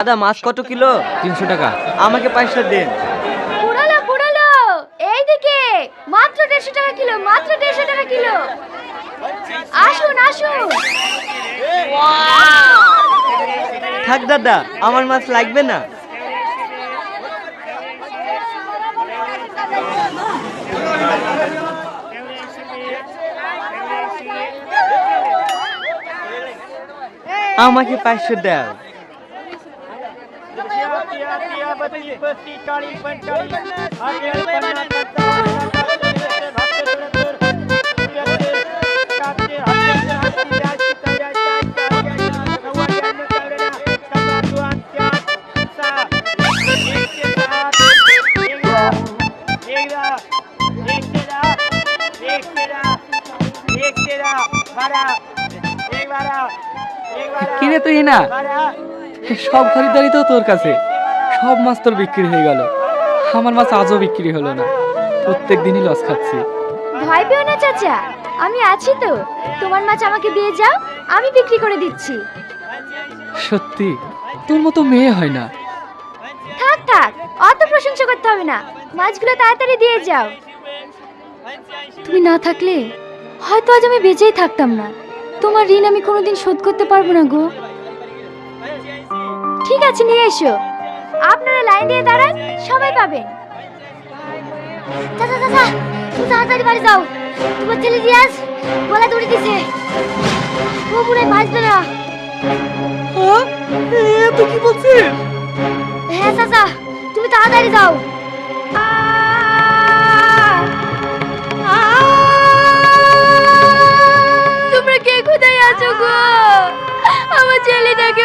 দাদা মাছ কত কিলো? 300 টাকা। আমাকে 500 দেন। পুরালো পুরালো, এইদিকে মাত্র 150 টাকা কিলো, মাত্র 150 টাকা কিলো। আসুন আসুন। থাক দাদা, আমার মাছ লাগবে না। আমাকে 500 দাও। কিরে তুই না সব খরিদারি তো তোর কাছে, সব মাছ তোর বিক্রি হয়ে গেল, আমার মাছ আজও বিক্রি হলো না, প্রত্যেক দিনই লস খাচ্ছি। ভয় পেও না চাচা, আমি আছি তো। তোমার মাছ আমাকে দিয়ে যাও, আমি বিক্রি করে দিচ্ছি। সত্যি তোর মতো মেয়ে হয় না। থাক থাক, অত প্রশংসা করতে হবে না, মাছগুলো তাড়াতাড়ি দিয়ে যাও। তুমি না থাকলে হয়তো আজ আমি বেঁচেই থাকতাম না। তোমার ঋণ আমি কোনোদিন শোধ করতে পারবো না গো। ঠিক আছে, নিয়ে এসো। আপনারা লাইন দিয়ে দাঁড়ান, সবাই পাবেন। চাচা চাচা, তুমি তাড়াতাড়ি বাড়ি যাও, তোমার ছেলে রিয়াজ গলা দড়ি দিছে, ও পুরো বাঁচবে না। তুই কি বলছিস? হ্যাঁ চাচা, তুমি তাড়াতাড়ি যাও। তোমরা কে কোথায় আছো গো? আমার ছেলেটাকে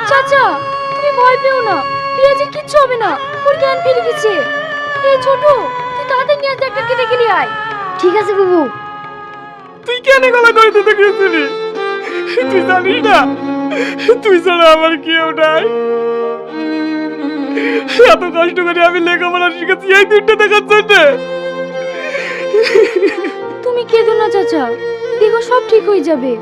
চাচা, তুমি ভয় পেও না, রিয়াজের কিচ্ছু হবে না, ওর জ্ঞান ফিরে গেছে। এই ছোট, তুই তাড়াতাড়ি নিয়ে ডাক্তারকে ডেকে নিয়ে আয়। ঠিক আছে বাবু। তুই কেন গলা দড়ি দিতে গিয়েছিলি? তুই জানিস না তুই ছাড়া আমার কেউ নাই। এত কষ্ট করে আমি লেখাপড়া শিখেছি এই দিনটা দেখার জন্য। তুমি কেঁদো না চাচা, দেখো সব ঠিক হয়ে যাবে।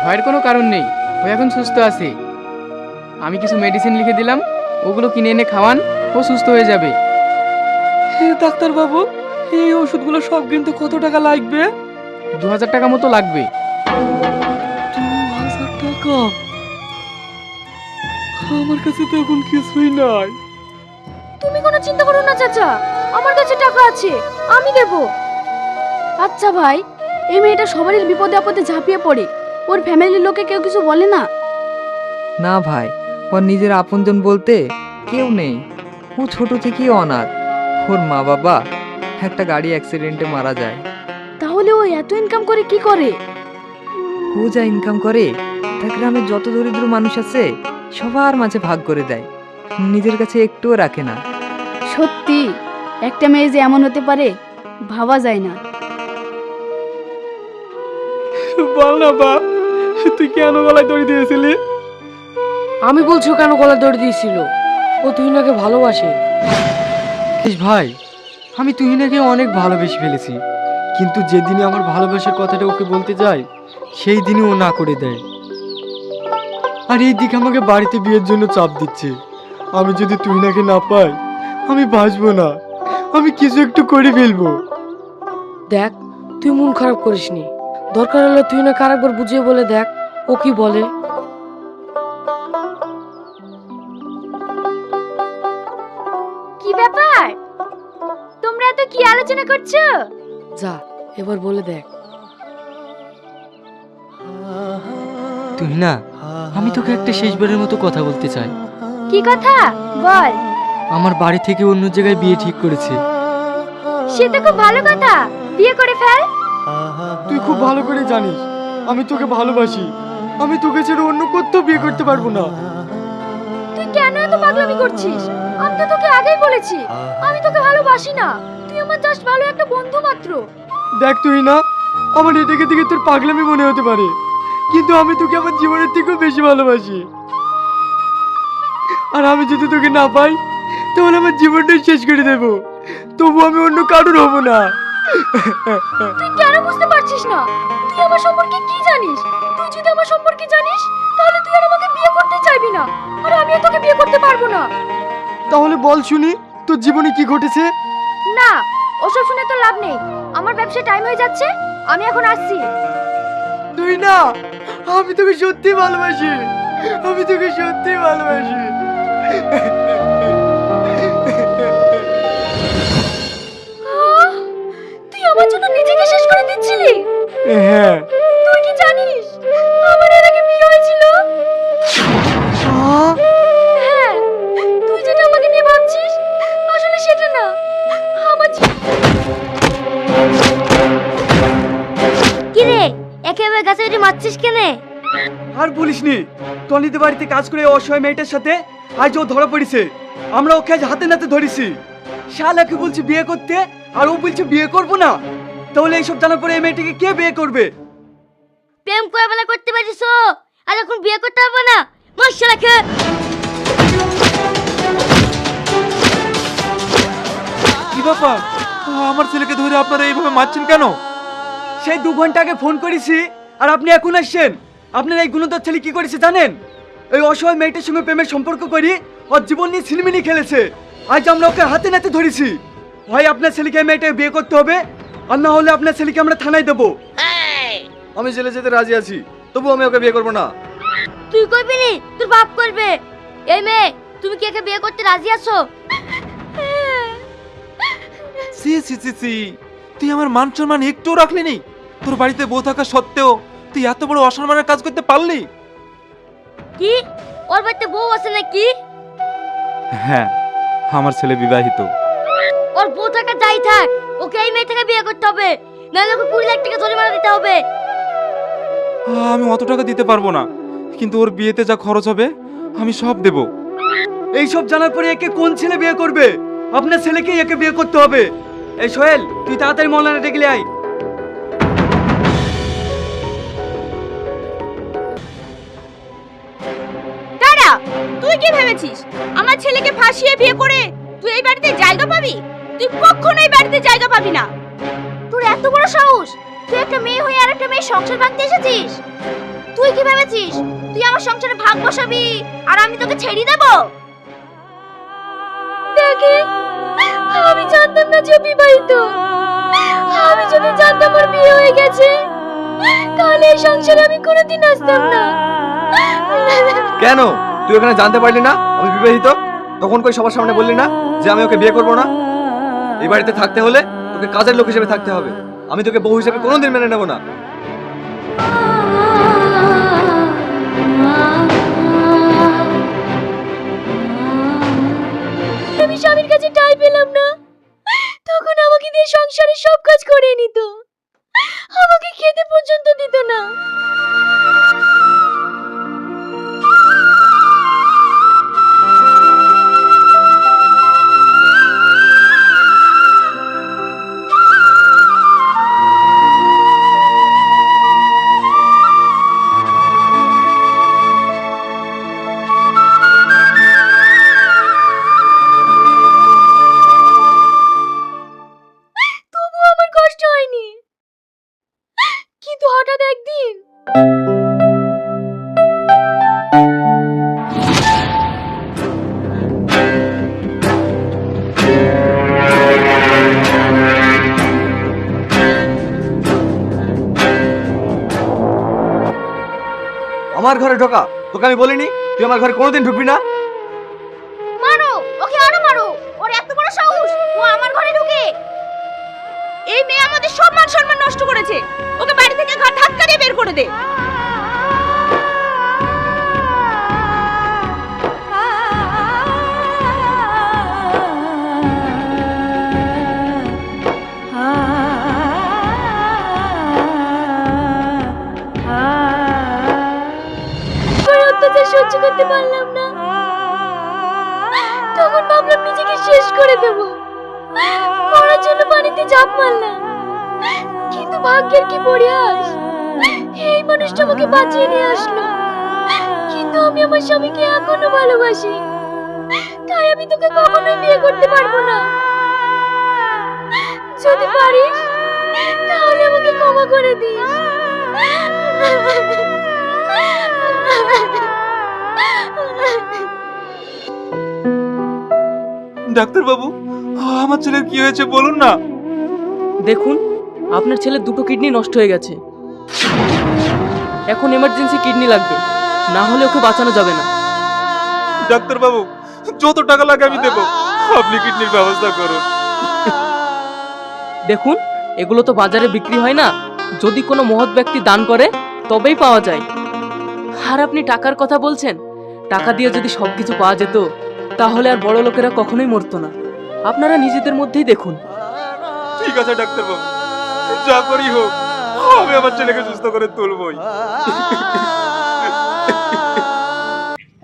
ভয়ের কোনো কারণ নেই, ও এখন সুস্থ আছে। আমি কিছু মেডিসিন লিখে দিলাম, ওগুলো কিনে এনে খাওয়ান, ও সুস্থ হয়ে যাবে। ডাক্তার বাবু, এই ওষুধগুলো সব কিনতে কত টাকা লাগবে? 2000 টাকা মতো লাগবে। 2000 টাকা? আমার কাছে তো এখন কিছুই নাই। তুমি কোনো চিন্তা করো না চাচা, আমার কাছে টাকা আছে, আমি দেব। আচ্ছা ভাই, এই মেয়েটা সবারই বিপদে আপদে ঝাঁপিয়ে পড়ে, ওর ফ্যামিলির লোকে কেউ কিছু বলে না? না ভাই, ওর নিজের আপনজন বলতে কেউ নেই। ও ছোট থেকেই অনাথ। ওর মা বাবা একটা গাড়ি অ্যাক্সিডেন্টে মারা যায়। তাহলে ও এত ইনকাম করে কি করে? ও যা ইনকাম করে তা গ্রামের যত দরিদ্র মানুষ আছে সবার মাঝে ভাগ করে দেয়, নিজের কাছে একটুও রাখে না। সত্যি, একটা মেয়ে যে এমন হতে পারে ভাবা যায় না। বল না বাপ, তুই কেন গলায় দড়ি দিয়েছিলি? আমি বলছি ও কেন গলায় দড়ি দিয়েছিল, ও তুহিনাকে ভালোবাসে। ভাই, আমি তুহিনাকে অনেক ভালোবেসে ফেলেছি, কিন্তু যেদিনই আমার ভালোবাসার কথাটা ওকে বলতে যাই সেই দিনই ও না করে দেয়। আর এই দিকে আমাকে বাড়িতে বিয়ের জন্য চাপ দিচ্ছে। আমি যদি তুহিনাকে না পাই আমি বাঁচবো না। আমি কিছু একটু করে ফেলবো। দেখ, তুই মন খারাপ করিসনি। দরকার হলে তুই না আরেকবার বুঝিয়ে বলে দেখ ও কি বলে। কি ব্যাপার, তোমরা এত কি আলোচনা করছো? যা এবার বলে দেখ। তুই না, আমি তোকে একটা শেষবারের মতো কথা বলতে চাই। কি কথা বল। আমার বাড়ি থেকে অন্য জায়গায় বিয়ে ঠিক করেছে। সে তো খুব ভালো কথা, বিয়ে করে ফেল। তুই খুব ভালো করে জানিস আমি তোকে ভালোবাসি। আমি তোকে ছেড়ে অন্য কোথাও বিয়ে করতে পারবো না। তুই কেন এত পাগলামি করছিস? আমি তো তোকে আগেই বলেছি আমি তোকে ভালোবাসি না। তুই আমার জাস্ট ভালো একটা বন্ধু মাত্র। দেখ তুই না, আমার এটাকে দিকে তোর পাগলামি মনে হতে পারে, কিন্তু আমি তোকে আমার জীবনের থেকেও বেশি ভালোবাসি। আর আমি যদি তোকে না পাই তাহলে আমার জীবনটাই শেষ করে দেবো। তবু আমি অন্য কারোর হব না। তুই কেন বুঝতে পারছিস না? তুই আমার সম্পর্কে কি জানিস? তুই যদি আমার সম্পর্কে জানিস তাহলে তুই আর আমাকে বিয়ে করতে চাইবি না, আর আমিও তোকে বিয়ে করতে পারবো না। তাহলে বল শুনি, তোর জীবনে কি ঘটেছে? না, ওসব শুনে তো লাভ নেই। আমার ব্যবসায় টাইম হয়ে যাচ্ছে, আমি এখন আসছি। তুই না, আমি তোকে সত্যি ভালোবাসি। আমি তোকে সত্যি ভালোবাসি। আহ, তুই আমার জন্য নিজেকে শেষ করে দিচ্ছিলি? হ্যাঁ। তুই কি জানিস আমার এর আগে বিয়ে হয়েছিল? হ্যাঁ, তুই যেটা আমাকে নিয়ে ভাবছিস আসলে সেটা না। আমার কি রে, একেবারে গাছে উঠে মারছিস কেনে? আর বলিসনি, টনিদের বাড়িতে কাজ করে অসহায় মেয়েটার সাথে আজ ও ধরা পড়েছে। আমরা ওকে আজ হাতে নাতে ধরেছি। শালাকে বলছি বিয়ে করতে আর ও বলছে বিয়ে করব না। তাহলে এইসব জানার পরে এই মেয়েটাকে কে বিয়ে করবে? প্রেম করে বেলা করতে পারিস আর এখন বিয়ে করতে হবে না? মশলাকে কি ব্যাপার, আমার ছেলেকে ধরে আপনারা এইভাবে মারছেন কেন? সেই 2 ঘন্টা আগে ফোন করেছি আর আপনি এখন আসছেন। আপনার এই গুণধর ছেলে কি করেছে জানেন? এই অসহায় মেয়েটার সঙ্গে প্রেমের সম্পর্ক করি ওর জীবন নিয়ে ছিনিমিনি খেলেছে। আজ আমরা ওকে হাতে নাতে ধরেছি। হয় আপনার ছেলেকে এই মেয়েটাকে বিয়ে করতে হবে, আর না হলে আপনার ছেলেকে আমরা থানায় দেবো। আমি জেলে যেতে রাজি আছি, তবু আমি ওকে বিয়ে করবো না। তুই করবি নি, তোর বাপ করবে। এই মেয়ে, তুমি কি একে বিয়ে করতে রাজি আছো? সি সি সি সি, তুই আমার মান সম্মান একটুও রাখলি নি? তোর বাড়িতে বউ থাকা সত্ত্বেও তুই এত বড় অসম্মানের কাজ করতে পারলি? কি ওর বাড়িতে বউ আছে নাকি? হ্যাঁ, আমার ছেলে বিবাহিত। ওর বউ থাকা যাই থাক, ওকে এই মেয়ে থেকে বিয়ে করতে হবে, নাহলে ওকে 20 লাখ টাকা জরিমানা দিতে হবে। আমি অত টাকা দিতে পারবো না, কিন্তু ওর বিয়েতে যা খরচ হবে আমি সব দেব। এইসব জানার পরে একে কোন ছেলে বিয়ে করবে? আপনার ছেলেকেই একে বিয়ে করতে হবে। এই সোহেল, তুই তাড়াতাড়ি মৌলানা ডেকে আয়। দাঁড়া, তুই কি ভেবেছিস আমার ছেলেকে ফাঁসিয়ে বিয়ে করে তুই এই বাড়িতে জায়গা পাবি? তুই কখনোই বাড়িতে জায়গা পাবি না। তোর এত বড় সাহস, তুই একটা মেয়ে হয়ে আর একটা মেয়ে সংসার ভাঙতে এসেছিস? তুই কি ভেবেছিস তুই আমার সংসারে ভাগ বসাবি আর আমি তোকে ছেড়ে দেব? দেখে, আমি জানতাম না যে বিবাহিত। আমি যদি জানতাম ওর বিয়ে হয়ে গেছে তাহলে এই সংসারে আমি কোনোদিন আসতাম না। কেন তুই ওখানে জানতে পারলি না আমি বিবাহিত? তখন কই সবার সামনে বললি না যে আমি ওকে বিয়ে করবো না? এই বাড়িতে থাকতে হলে তোকে কাজের লোক হিসেবে থাকতে হবে। আমি তোকে বউ হিসেবে কোনোদিন মেনে নেব না। আমি স্বামীর কাছে টাই পেলাম না, তখন আমাকে দিয়ে সংসারের সব কাজ করে নিত, আমাকে খেতে পর্যন্ত দিত না। তবু আমার কষ্ট হয়নি, কিন্তু হঠাৎ একদিন আমার ঘরে ঢোকা? তোকে আমি বলিনি তুই আমার ঘরে কোনোদিন ঢুকবি না? মারো ওকে, আরো মারো। ওর এত বড় সাহস, ও আমার ঘরে ঢুকে। এই মেয়ে আমাদের সব মান সম্মান নষ্ট করেছে। ওকে বাড়ি থেকে ঘর ধাক্কা দিয়ে বের করে দে। অত্যাচার সহ্য করতে পারলাম না, তখন ভাবলাম নিজেকে শেষ করে দেব। মরার জন্য পানিতে ঝাঁপ মারলাম, কিন্তু ভাগ্যের কি পরিহাস, এই মানুষটা আমাকে বাঁচিয়ে নিয়ে আসলো। কিন্তু আমি আমার স্বামীকে এখনো ভালোবাসি, তাই আমি তোকে কখনোই বিয়ে করতে পারবো না। যদি পারিস তাহলে আমাকে ক্ষমা করে দিস। ডাক্তার বাবু, আমার ছেলের কি হয়েছে বলুন না। দেখুন, আপনার ছেলের দুটো কিডনি নষ্ট হয়ে গেছে। এখন এমার্জেন্সি কিডনি লাগবে, না হলে ওকে বাঁচানো যাবে না। ডাক্তার বাবু, যত টাকা লাগে আমি দেবো, আপনি কিডনির ব্যবস্থা করুন। দেখুন, এগুলো তো বাজারে বিক্রি হয় না, যদি কোনো মহৎ ব্যক্তি দান করে তবেই পাওয়া যায়। আর আপনি টাকার কথা বলছেন, টাকা দিয়ে যদি সবকিছু পাওয়া যেত তাহলে আর বড় লোকেরা কখনোই মরতো না। আপনারা নিজেদের মধ্যেই দেখুন। ঠিক আছে ডাক্তার বাবু, যা করি হোক আমি আমার ছেলেকে সুস্থ করে তুলবই।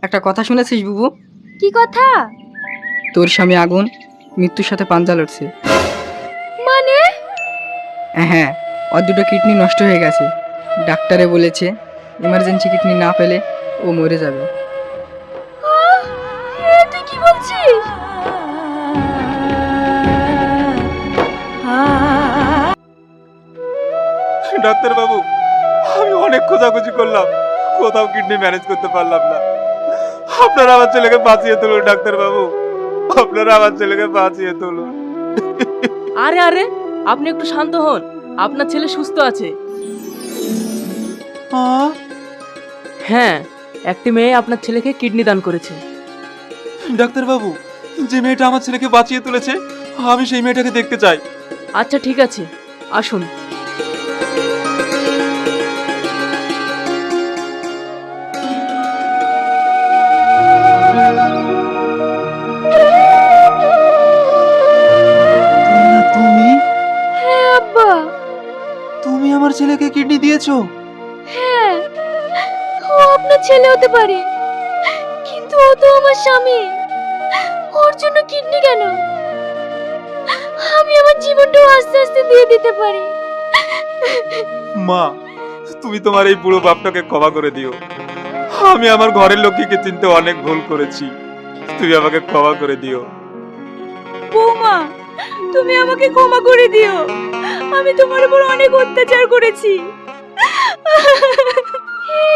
একটা কথা শুনেছিস বুবু? কি কথা? তোর স্বামী আগুন মৃত্যুর সাথে পাঞ্জা লড়ছে। মানে? হ্যাঁ, ওর দুটো কিডনি নষ্ট হয়ে গেছে। ডাক্তারে বলেছে ইমার্জেন্সি কিডনি না পেলে ও মরে যাবে। তুই কি বলছিস? ডাক্তার বাবু, আমি অনেক খোঁজাখুঁজি করলাম, কোথাও কিডনি ম্যানেজ করতে পারলাম না। আপনারা আমার ছেলেকে বাঁচিয়ে তুলুন ডাক্তার বাবু, আপনারা আমার ছেলেকে বাঁচিয়ে তুলুন। আরে আরে, আপনি একটু শান্ত হন, আপনার ছেলে সুস্থ আছে। হ্যাঁ, একটি মেয়ে আপনার ছেলেকে কিডনি দান করেছে। ডাক্তার বাবু, যে মেয়েটা আমার ছেলেকে বাঁচিয়ে তুলেছে, আমি সেই মেয়েটাকে দেখতে চাই। আচ্ছা ঠিক আছে, আসুন। তুমি হ্যাঁ আব্বা। তুমি আমার ছেলেকে কিডনি দিয়েছো? হ্যাঁ, ও আপনার ছেলে হতে পারে, কিন্তু ও তো আমার স্বামী। ওর জন্য কিডনি কেন? আমি আমার জীবনটাও আস্তে আস্তে দিয়ে দিতে পারি। মা, তুমি তোমার এই বুড়ো বাপটাকে ক্ষমা করে দিও। আমি আমার ঘরের লক্ষ্মীকে চিনতে অনেক ভুল করেছি, তুমি আমাকে ক্ষমা করে দিও। বৌমা, তুমি আমাকে ক্ষমা করে দিও। আমি তোমার উপর অনেক অত্যাচার করেছি।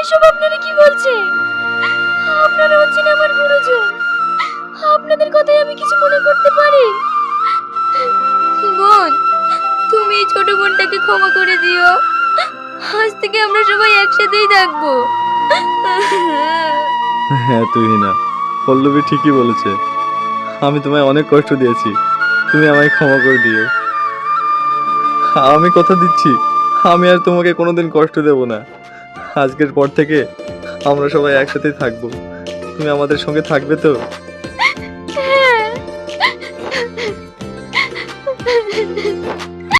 এসব আপনারা কি বলছেন? আপনারা হচ্ছেন আমার গুরুজন, আপনাদের কথাই আমি কিছু মনে করতে পারি। বোন, তুমি এই ছোট বোনটাকে ক্ষমা করে দিও। আজ থেকে আমরা সবাই একসাথেই থাকবো। হ্যাঁ তুই না, পল্লবী ঠিকই বলেছে, আমি তোমায় অনেক কষ্ট দিয়েছি, তুমি আমায় ক্ষমা করে দিও। আমি কথা দিচ্ছি আমি আর তোমাকে কোনোদিন কষ্ট দেব না। আজকের পর থেকে আমরা সবাই একসাথেই থাকবো, তুমি আমাদের সঙ্গে থাকবে তো? হ্যাঁ।